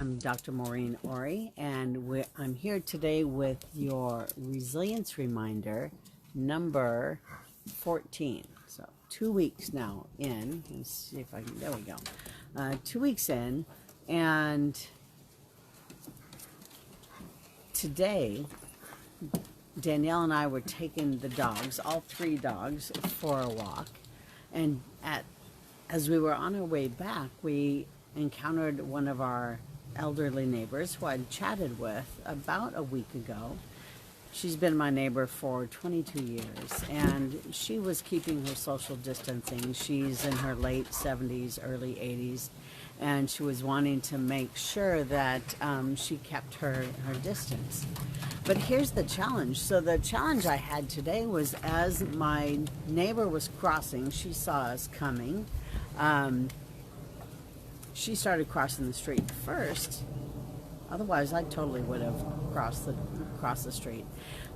I'm Dr. Maureen Ori, and I'm here today with your resilience reminder number 14. So 2 weeks now in. Let's see if I can, there we go. 2 weeks in, and today Danielle and I were taking the dogs, all 3 dogs, for a walk, and as we were on our way back, we encountered one of our elderly neighbors who I'd chatted with about a week ago. She's been my neighbor for 22 years, and she was keeping her social distancing. She's in her late 70s, early 80s, and she was wanting to make sure that she kept her distance. But here's the challenge. So the challenge I had today was, as my neighbor was crossing, she saw us coming. She started crossing the street first. Otherwise, I totally would have crossed the street.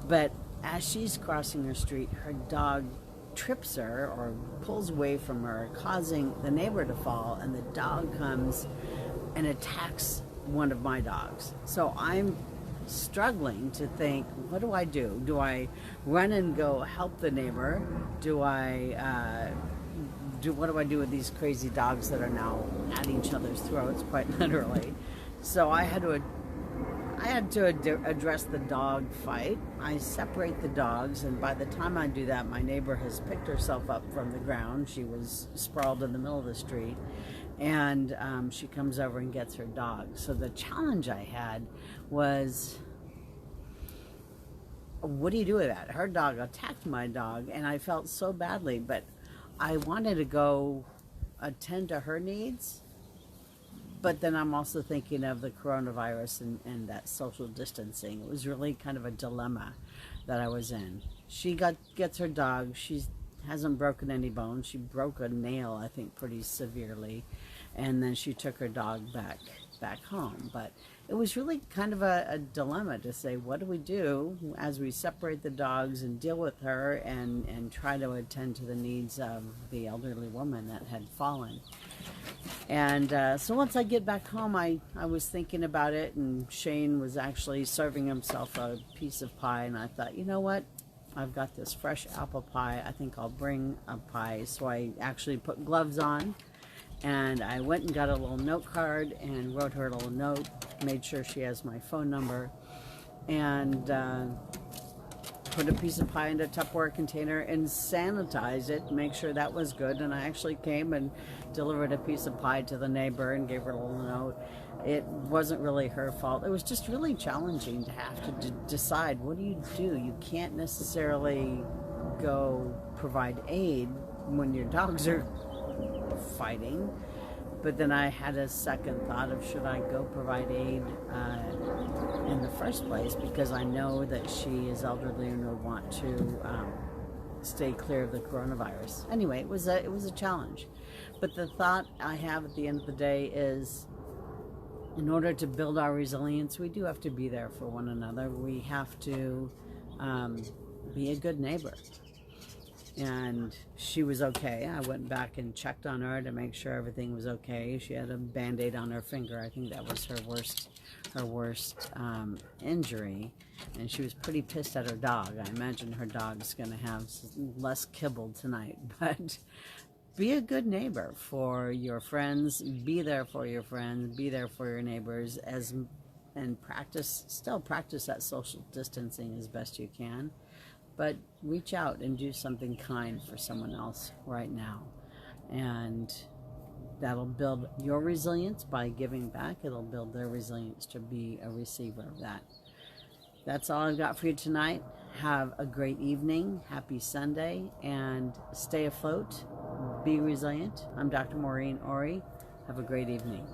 But as she's crossing her street, her dog trips her or pulls away from her, causing the neighbor to fall, and the dog comes and attacks one of my dogs. So I'm struggling to think, what do I do? Do I run and go help the neighbor? What do I do with these crazy dogs that are now at each other's throats, quite literally? So I had to address the dog fight. I separate the dogs, and by the time I do that, my neighbor has picked herself up from the ground. She was sprawled in the middle of the street, and she comes over and gets her dog. So the challenge I had was, what do you do with that? Her dog attacked my dog, and I felt so badly, but I wanted to go attend to her needs, but then I'm also thinking of the coronavirus and that social distancing. It was really kind of a dilemma that I was in. She gets her dog. She hasn't broken any bones. She broke a nail, I think, pretty severely, and then she took her dog back home. But it was really kind of a dilemma to say, what do we do as we separate the dogs and deal with her and try to attend to the needs of the elderly woman that had fallen. And so once I get back home, I was thinking about it, and Shane was actually serving himself a piece of pie, and I thought, you know what? I've got this fresh apple pie. I think I'll bring a pie. So I actually put gloves on, and I went and got a little note card and wrote her a little note, made sure she has my phone number, and put a piece of pie in a Tupperware container and sanitized it, make sure that was good. And I actually came and delivered a piece of pie to the neighbor and gave her a little note. It wasn't really her fault. It was just really challenging to have to decide, what do? You can't necessarily go provide aid when your dogs are fighting. But then I had a second thought of, should I go provide aid in the first place, because I know that she is elderly and would want to stay clear of the coronavirus. Anyway, it was a challenge. But the thought I have at the end of the day is, in order to build our resilience, we do have to be there for one another. We have to be a good neighbor. And she was okay. I went back and checked on her to make sure everything was okay. She had a Band-Aid on her finger. I think that was her worst injury. And she was pretty pissed at her dog. I imagine her dog's going to have less kibble tonight. But be a good neighbor for your friends. Be there for your friends. Be there for your neighbors. And still practice that social distancing as best you can. But reach out and do something kind for someone else right now. And that'll build your resilience by giving back. It'll build their resilience to be a receiver of that. That's all I've got for you tonight. Have a great evening. Happy Sunday. And stay afloat. Be resilient. I'm Dr. Maureen Ori. Have a great evening.